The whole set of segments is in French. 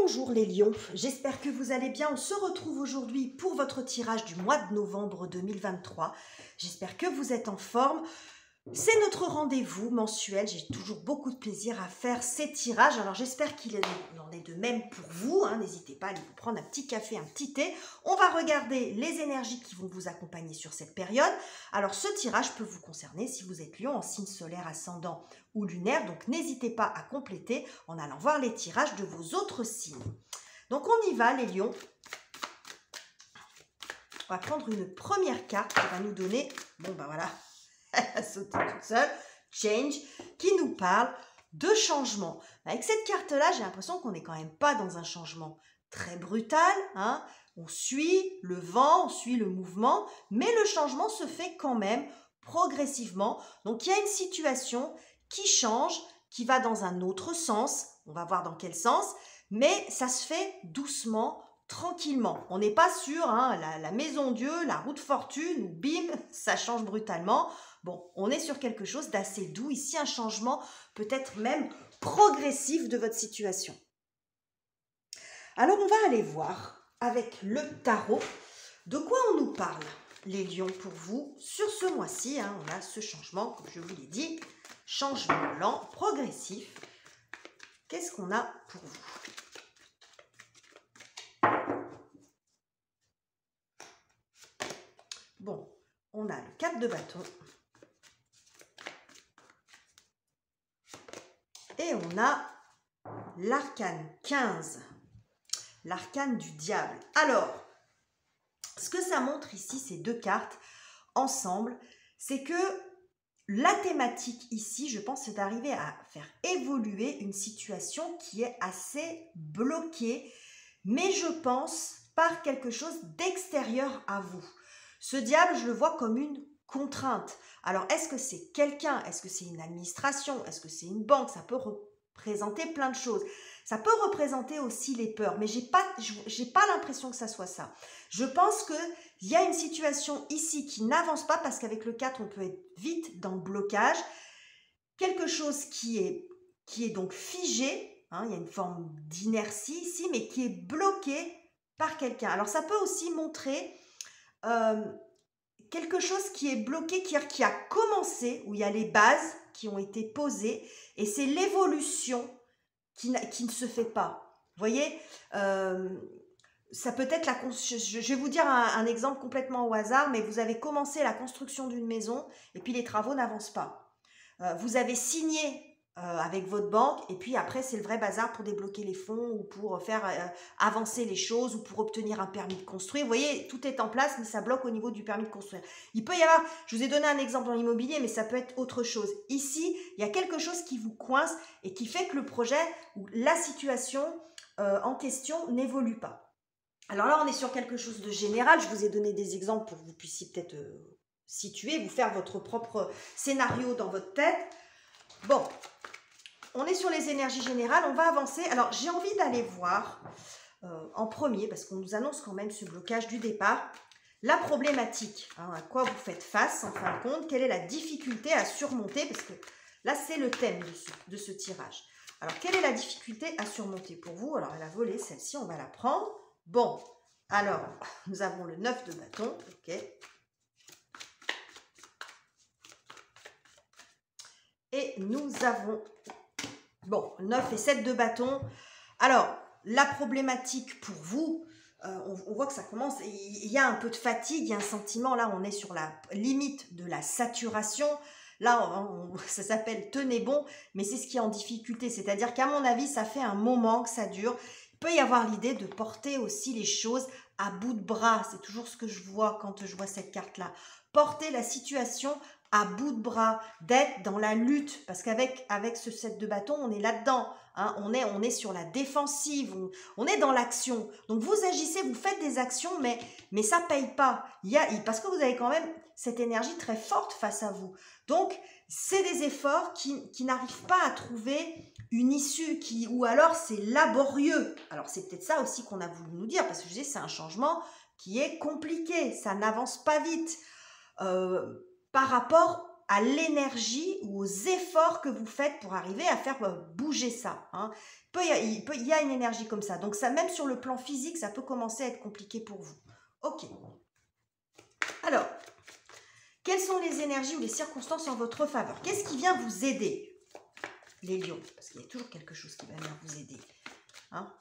Bonjour les lions, j'espère que vous allez bien. On se retrouve aujourd'hui pour votre tirage du mois de novembre 2023. J'espère que vous êtes en forme. C'est notre rendez-vous mensuel. J'ai toujours beaucoup de plaisir à faire ces tirages. Alors j'espère qu'il en est de même pour vous. N'hésitez pas à aller vous prendre un petit café, un petit thé. On va regarder les énergies qui vont vous accompagner sur cette période. Alors ce tirage peut vous concerner si vous êtes lion en signe solaire, ascendant ou lunaire. Donc n'hésitez pas à compléter en allant voir les tirages de vos autres signes. Donc on y va les lions. On va prendre une première carte qui va nous donner, voilà, elle a sauté toute seule, Change, qui nous parle de changement. Avec cette carte-là, j'ai l'impression qu'on n'est quand même pas dans un changement très brutal. On suit le vent, on suit le mouvement, mais le changement se fait quand même progressivement. Donc il y a une situation qui change, qui va dans un autre sens. On va voir dans quel sens, mais ça se fait doucement, tranquillement. On n'est pas sur la maison Dieu, la roue de fortune, où bim, ça change brutalement. Bon, on est sur quelque chose d'assez doux. Ici, un changement peut-être même progressif de votre situation. Alors, on va aller voir avec le tarot de quoi on nous parle, les lions, pour vous. Sur ce mois-ci, on a ce changement, comme je vous l'ai dit, changement lent, progressif. Qu'est-ce qu'on a pour vous ? Bon, on a le 4 de bâton. Et on a l'arcane 15, l'arcane du diable. Alors, ce que ça montre ici, ces deux cartes ensemble, c'est que la thématique ici, je pense, c'est d'arriver à faire évoluer une situation qui est assez bloquée, mais je pense par quelque chose d'extérieur à vous. Ce diable, je le vois comme une contrainte. Alors, est-ce que c'est quelqu'un? Est-ce que c'est une administration? Est-ce que c'est une banque? Ça peut représenter plein de choses. Ça peut représenter aussi les peurs, mais j'ai pas l'impression que ça soit ça. Je pense qu'il y a une situation ici qui n'avance pas, parce qu'avec le 4, on peut être vite dans le blocage. Quelque chose qui est donc figé, il y a une forme d'inertie ici, mais qui est bloqué par quelqu'un. Alors, ça peut aussi montrer quelque chose qui est bloqué, qui a commencé, où il y a les bases qui ont été posées, et c'est l'évolution qui ne se fait pas. Vous voyez, ça peut être je vais vous dire un exemple complètement au hasard, mais vous avez commencé la construction d'une maison, et puis les travaux n'avancent pas. Vous avez signé avec votre banque, et puis après c'est le vrai bazar pour débloquer les fonds ou pour faire avancer les choses ou pour obtenir un permis de construire. Vous voyez, tout est en place, mais ça bloque au niveau du permis de construire. Il peut y avoir, je vous ai donné un exemple dans l'immobilier, mais ça peut être autre chose. Ici, il y a quelque chose qui vous coince et qui fait que le projet ou la situation en question n'évolue pas. Alors là, on est sur quelque chose de général. Je vous ai donné des exemples pour que vous puissiez peut-être situer, vous faire votre propre scénario dans votre tête. Bon, on est sur les énergies générales, on va avancer. Alors, j'ai envie d'aller voir en premier, parce qu'on nous annonce quand même ce blocage du départ, la problématique, à quoi vous faites face en fin de compte, quelle est la difficulté à surmonter, parce que là, c'est le thème de ce tirage. Alors, quelle est la difficulté à surmonter pour vous? Alors, elle a volé, celle-ci, on va la prendre. Bon, alors, nous avons le 9 de bâton, ok. Et nous avons, 9 et 7 de bâton. Alors, la problématique pour vous, on voit que ça commence, il y a un peu de fatigue, il y a un sentiment, là on est sur la limite de la saturation. Là, ça s'appelle tenez bon, mais c'est ce qui est en difficulté. C'est-à-dire qu'à mon avis, ça fait un moment que ça dure. Il peut y avoir l'idée de porter aussi les choses à bout de bras. C'est toujours ce que je vois quand je vois cette carte-là. Porter la situation à bout de bras, d'être dans la lutte, parce qu'avec ce 7 de bâton, on est là-dedans, on est sur la défensive, on est dans l'action. Donc vous agissez, vous faites des actions, mais ça ne paye pas. Parce que vous avez quand même cette énergie très forte face à vous. Donc, c'est des efforts qui n'arrivent pas à trouver une issue, ou alors c'est laborieux. Alors, c'est peut-être ça aussi qu'on a voulu nous dire, parce que je dis, c'est un changement qui est compliqué, ça n'avance pas vite. Par rapport à l'énergie ou aux efforts que vous faites pour arriver à faire bouger ça. Hein. Il y a une énergie comme ça. Donc ça, même sur le plan physique, ça peut commencer à être compliqué pour vous. Ok. Alors, quelles sont les énergies ou les circonstances en votre faveur? Qu'est-ce qui vient vous aider, les lions? Parce qu'il y a toujours quelque chose qui va venir vous aider. Hein?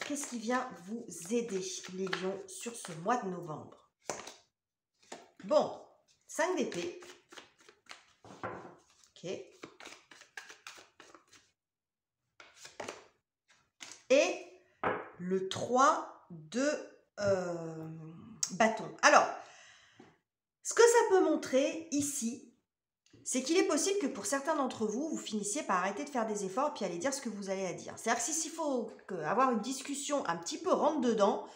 Qu'est-ce qui vient vous aider, les lions, sur ce mois de novembre? Bon, 5 d'épée. Ok. Et le 3 de bâton. Alors, ce que ça peut montrer ici, c'est qu'il est possible que pour certains d'entre vous, vous finissiez par arrêter de faire des efforts et puis aller dire ce que vous allez à dire. C'est-à-dire que s'il faut avoir une discussion un petit peu rentre dedans,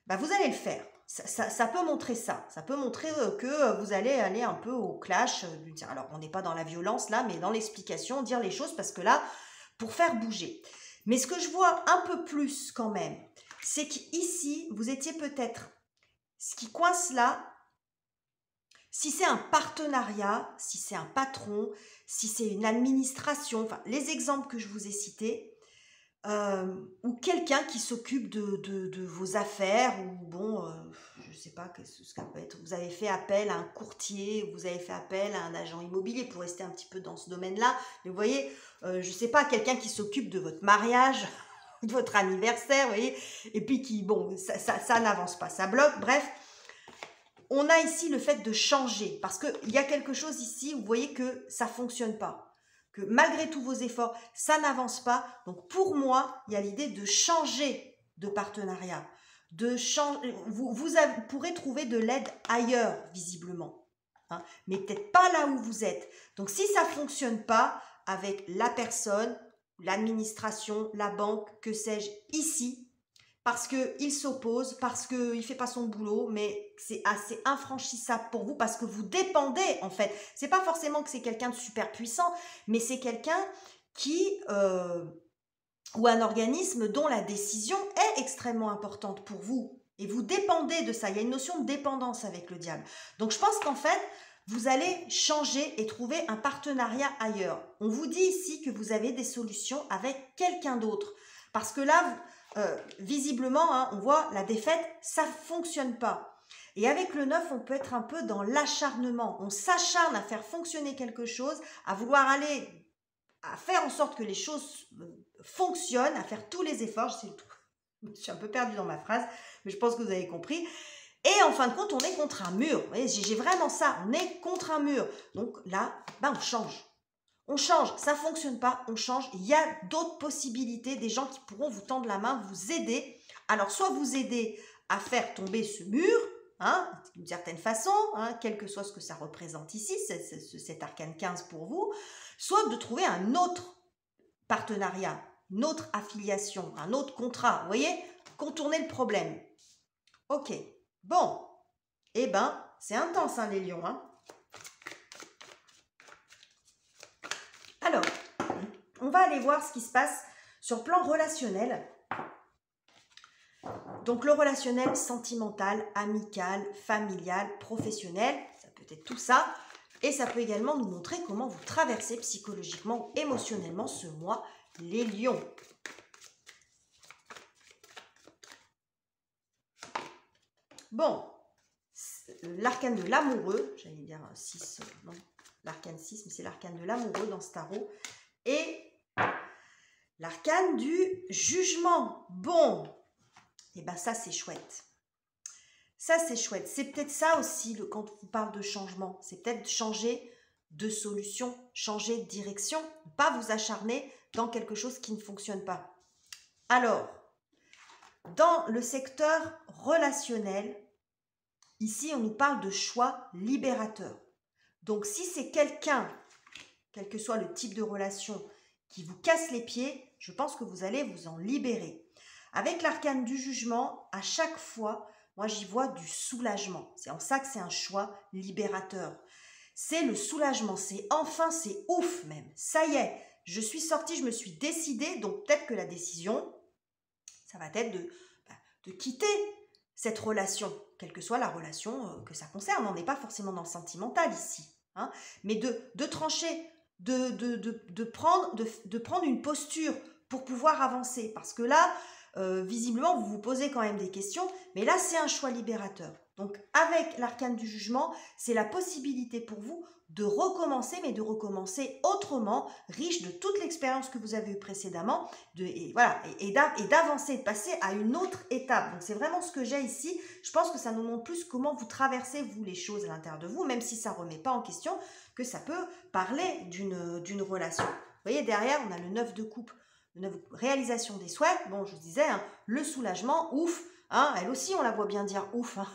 bah vous allez le faire. Ça peut montrer ça. Ça peut montrer que vous allez aller un peu au clash. Alors, on n'est pas dans la violence là, mais dans l'explication, dire les choses parce que là, pour faire bouger. Mais ce que je vois un peu plus quand même, c'est qu'ici, vous étiez peut-être, ce qui coince là, si c'est un partenariat, si c'est un patron, si c'est une administration, enfin les exemples que je vous ai cités, ou quelqu'un qui s'occupe de vos affaires, ou bon, je ne sais pas ce que ça peut être, vous avez fait appel à un courtier, vous avez fait appel à un agent immobilier pour rester un petit peu dans ce domaine-là, mais vous voyez, je ne sais pas, quelqu'un qui s'occupe de votre mariage, de votre anniversaire, vous voyez, et puis qui, bon, ça n'avance pas, ça bloque, bref. On a ici le fait de changer, parce qu'il y a quelque chose ici, vous voyez que ça ne fonctionne pas. Que malgré tous vos efforts, ça n'avance pas. Donc pour moi, il y a l'idée de changer de partenariat. Vous pourrez trouver de l'aide ailleurs, visiblement. Hein, mais peut-être pas là où vous êtes. Donc si ça ne fonctionne pas avec la personne, l'administration, la banque, que sais-je, ici, parce qu'il s'oppose, parce qu'il ne fait pas son boulot, mais c'est assez infranchissable pour vous, parce que vous dépendez, en fait. C'est pas forcément que c'est quelqu'un de super puissant, mais c'est quelqu'un qui, ou un organisme dont la décision est extrêmement importante pour vous. Et vous dépendez de ça. Il y a une notion de dépendance avec le diable. Donc je pense qu'en fait, vous allez changer et trouver un partenariat ailleurs. On vous dit ici que vous avez des solutions avec quelqu'un d'autre. Parce que là, visiblement, hein, on voit la défaite, ça ne fonctionne pas. Et avec le 9, on peut être un peu dans l'acharnement. On s'acharne à faire fonctionner quelque chose, à vouloir aller, à faire en sorte que les choses fonctionnent, à faire tous les efforts. Je suis un peu perdue dans ma phrase, mais je pense que vous avez compris. Et en fin de compte, on est contre un mur. Vous voyez, j'ai vraiment ça, on est contre un mur. Donc là, on change. On change, ça ne fonctionne pas, on change. Il y a d'autres possibilités, des gens qui pourront vous tendre la main, vous aider. Alors, soit vous aider à faire tomber ce mur, hein, d'une certaine façon, hein, quel que soit ce que ça représente ici, cet arcane 15 pour vous, soit de trouver un autre partenariat, une autre affiliation, un autre contrat. Vous voyez, contourner le problème. Ok, bon, eh ben, c'est intense, hein, les lions, hein. Alors, on va aller voir ce qui se passe sur le plan relationnel. Donc, le relationnel sentimental, amical, familial, professionnel, ça peut être tout ça. Et ça peut également nous montrer comment vous traversez psychologiquement ou émotionnellement ce mois, les lions. Bon, l'arcane de l'amoureux, j'allais dire 6, non, l'arcane 6, mais c'est l'arcane de l'amoureux dans ce tarot. Et l'arcane du jugement. Bon, et bien ça c'est chouette. Ça c'est chouette. C'est peut-être ça aussi quand on parle de changement. C'est peut-être changer de solution, changer de direction, ne pas vous acharner dans quelque chose qui ne fonctionne pas. Alors, dans le secteur relationnel, ici on nous parle de choix libérateur. Donc si c'est quelqu'un, quel que soit le type de relation, qui vous casse les pieds, je pense que vous allez vous en libérer. Avec l'arcane du jugement, à chaque fois, moi j'y vois du soulagement. C'est en ça que c'est un choix libérateur. C'est le soulagement, c'est enfin, c'est ouf même. Ça y est, je suis sortie, je me suis décidée, donc peut-être que la décision, ça va être de quitter cette relation, quelle que soit la relation que ça concerne. On n'est pas forcément dans le sentimental ici. hein, mais de trancher, de prendre une posture pour pouvoir avancer. Parce que là, visiblement, vous vous posez quand même des questions, mais là, c'est un choix libérateur. Donc, avec l'arcane du jugement, c'est la possibilité pour vous de recommencer, mais de recommencer autrement, riche de toute l'expérience que vous avez eue précédemment, et d'avancer, de passer à une autre étape. Donc, c'est vraiment ce que j'ai ici. Je pense que ça nous montre plus comment vous traversez, vous, les choses à l'intérieur de vous, même si ça ne remet pas en question que ça peut parler d'une relation. Vous voyez, derrière, on a le 9 de coupe, le 9, réalisation des souhaits. Bon, je vous disais, hein, le soulagement, ouf, hein, elle aussi, on la voit bien dire ouf, hein.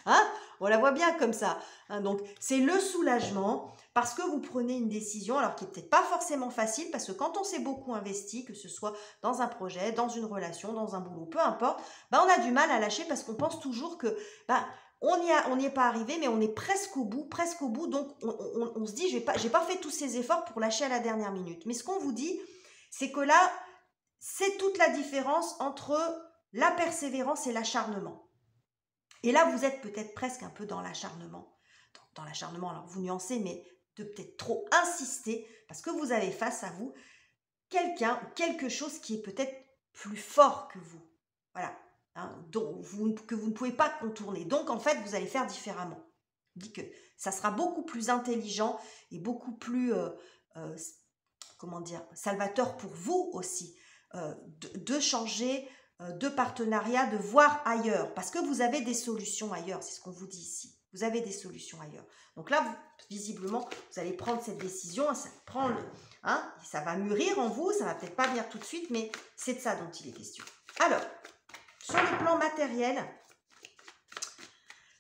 Hein, on la voit bien comme ça, hein, donc c'est le soulagement parce que vous prenez une décision, alors qui n'est peut-être pas forcément facile, parce que quand on s'est beaucoup investi, que ce soit dans un projet, dans une relation, dans un boulot, peu importe, ben on a du mal à lâcher parce qu'on pense toujours que on n'y est pas arrivé, mais on est presque au bout, donc on se dit, j'ai pas fait tous ces efforts pour lâcher à la dernière minute. Mais ce qu'on vous dit, c'est que là, c'est toute la différence entre la persévérance et l'acharnement. Et là, vous êtes peut-être presque un peu dans l'acharnement. Dans l'acharnement, alors vous nuancez, mais de peut-être trop insister, parce que vous avez face à vous quelqu'un ou quelque chose qui est peut-être plus fort que vous. Voilà, hein, que vous ne pouvez pas contourner. Donc, en fait, vous allez faire différemment. Je dis que ça sera beaucoup plus intelligent et beaucoup plus, comment dire, salvateur pour vous aussi, de changer de partenariat, de voir ailleurs, parce que vous avez des solutions ailleurs, c'est ce qu'on vous dit ici. Vous avez des solutions ailleurs. Donc là, visiblement, vous allez prendre cette décision, ça va mûrir en vous, ça va peut-être pas venir tout de suite, mais c'est de ça dont il est question. Alors, sur le plan matériel,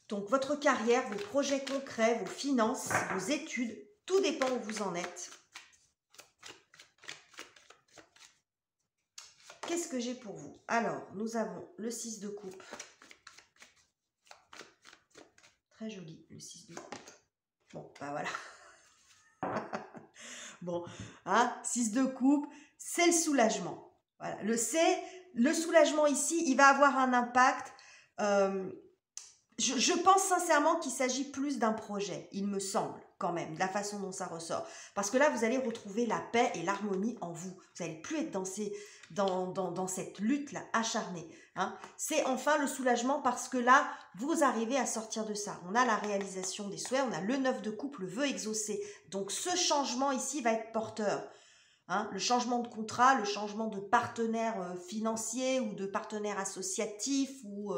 donc votre carrière, vos projets concrets, vos finances, vos études, tout dépend où vous en êtes. Qu'est-ce que j'ai pour vous? Alors, nous avons le 6 de coupe. Très joli, le 6 de coupe. Bon, ben voilà. Bon, hein, 6 de coupe, c'est le soulagement. Voilà, le soulagement ici, il va avoir un impact. Je pense sincèrement qu'il s'agit plus d'un projet, il me semble quand même, de la façon dont ça ressort. Parce que là, vous allez retrouver la paix et l'harmonie en vous. Vous n'allez plus être dans cette lutte-là acharnée. Hein. C'est enfin le soulagement parce que là, vous arrivez à sortir de ça. On a la réalisation des souhaits, on a le 9 de coupe, le vœu exaucé. Donc ce changement ici va être porteur. Hein, le changement de contrat, le changement de partenaire financier ou de partenaire associatif ou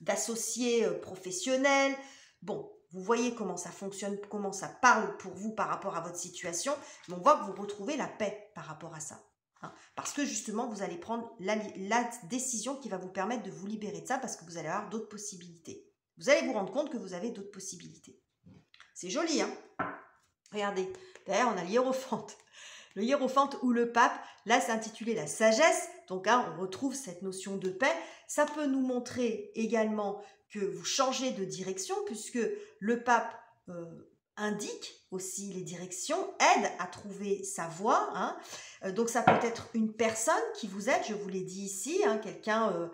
d'associé professionnel. Bon, vous voyez comment ça fonctionne, comment ça parle pour vous par rapport à votre situation, mais on voit que vous retrouvez la paix par rapport à ça. Hein, parce que justement, vous allez prendre la décision qui va vous permettre de vous libérer de ça parce que vous allez avoir d'autres possibilités. Vous allez vous rendre compte que vous avez d'autres possibilités. C'est joli, hein? Regardez, derrière, on a l'hiérophante. Le hiérophante ou le pape, là, c'est intitulé la sagesse. Donc, hein, on retrouve cette notion de paix. Ça peut nous montrer également que vous changez de direction, puisque le pape indique aussi les directions, aide à trouver sa voie. Hein. Donc, ça peut être une personne qui vous aide, je vous l'ai dit ici, hein, quelqu'un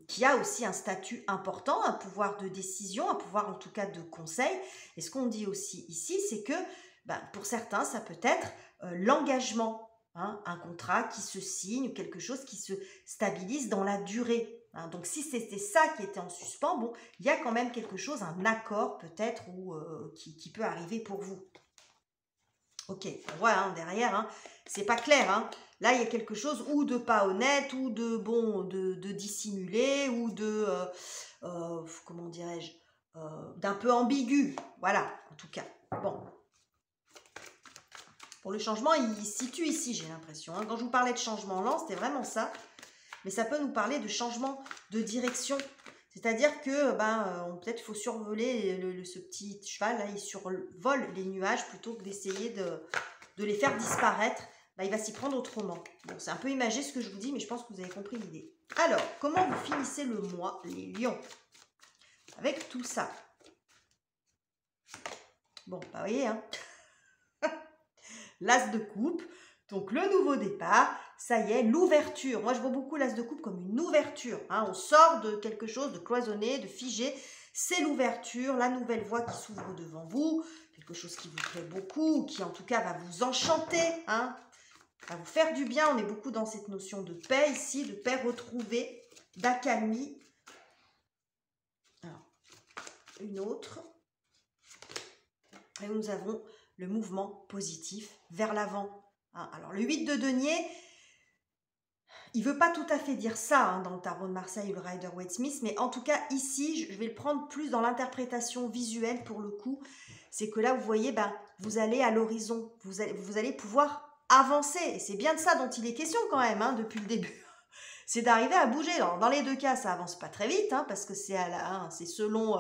qui a aussi un statut important, un pouvoir de décision, un pouvoir en tout cas de conseil. Et ce qu'on dit aussi ici, c'est que pour certains, ça peut être l'engagement, hein, un contrat qui se signe, quelque chose qui se stabilise dans la durée. Hein. Donc, si c'était ça qui était en suspens, bon, il y a quand même quelque chose, un accord peut-être qui peut arriver pour vous. Ok, on voit hein, derrière, hein, c'est pas clair. Hein. Là, il y a quelque chose ou de pas honnête, ou de dissimulé, ou de, comment dirais-je, d'un peu ambigu. Voilà, en tout cas. Bon. Pour le changement, il se situe ici, j'ai l'impression. Hein. Quand je vous parlais de changement lent, c'était vraiment ça. Mais ça peut nous parler de changement de direction. C'est-à-dire que peut-être il faut survoler ce petit cheval, là, il survole les nuages plutôt que d'essayer de les faire disparaître. Il va s'y prendre autrement. Bon, c'est un peu imagé ce que je vous dis, mais je pense que vous avez compris l'idée. Alors, comment vous finissez le mois, les lions? Avec tout ça. Bon, vous voyez, hein. L'as de coupe, donc le nouveau départ, ça y est, l'ouverture. Moi, je vois beaucoup l'as de coupe comme une ouverture. Hein. On sort de quelque chose de cloisonné, de figé. C'est l'ouverture, la nouvelle voie qui s'ouvre devant vous, quelque chose qui vous plaît beaucoup, ou qui en tout cas va vous enchanter, hein, va vous faire du bien. On est beaucoup dans cette notion de paix ici, de paix retrouvée, d'accalmie. Alors, une autre. Et nous avons le mouvement positif vers l'avant. Hein. Alors, le 8 de denier, il ne veut pas tout à fait dire ça hein, dans le tarot de Marseille ou le Rider-Waite-Smith, mais en tout cas, ici, je vais le prendre plus dans l'interprétation visuelle pour le coup. C'est que là, vous voyez, ben, vous allez à l'horizon, vous allez pouvoir avancer. Et c'est bien de ça dont il est question quand même, hein, depuis le début. C'est d'arriver à bouger. Alors, dans les deux cas, ça avance pas très vite, hein, parce que c'est selon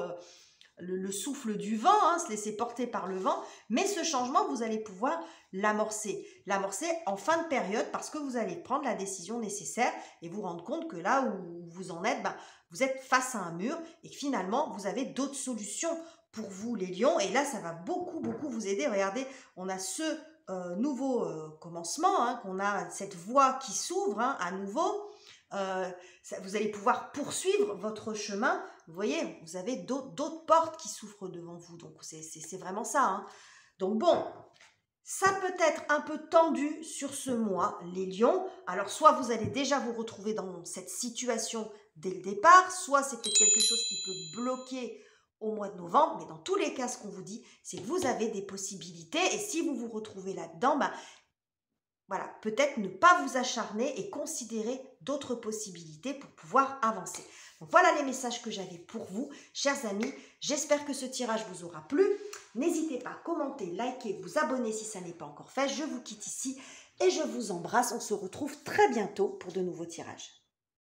le souffle du vent, hein, se laisser porter par le vent. Mais ce changement, vous allez pouvoir l'amorcer. L'amorcer en fin de période, parce que vous allez prendre la décision nécessaire et vous rendre compte que là où vous en êtes, ben, vous êtes face à un mur et que finalement, vous avez d'autres solutions pour vous, les lions. Et là, ça va beaucoup, beaucoup vous aider. Regardez, on a ce nouveau commencement, hein, qu'on a cette voie qui s'ouvre hein, à nouveau. Vous allez pouvoir poursuivre votre chemin. Vous voyez, vous avez d'autres portes qui s'ouvrent devant vous. Donc, c'est vraiment ça. Hein. Donc, bon, ça peut être un peu tendu sur ce mois, les lions. Alors, soit vous allez déjà vous retrouver dans cette situation dès le départ, soit c'est peut-être quelque chose qui peut bloquer au mois de novembre. Mais dans tous les cas, ce qu'on vous dit, c'est que vous avez des possibilités. Et si vous vous retrouvez là-dedans, bah, voilà, peut-être ne pas vous acharner et considérer d'autres possibilités pour pouvoir avancer. Donc voilà les messages que j'avais pour vous, chers amis. J'espère que ce tirage vous aura plu. N'hésitez pas à commenter, liker, vous abonner si ça n'est pas encore fait. Je vous quitte ici et je vous embrasse. On se retrouve très bientôt pour de nouveaux tirages.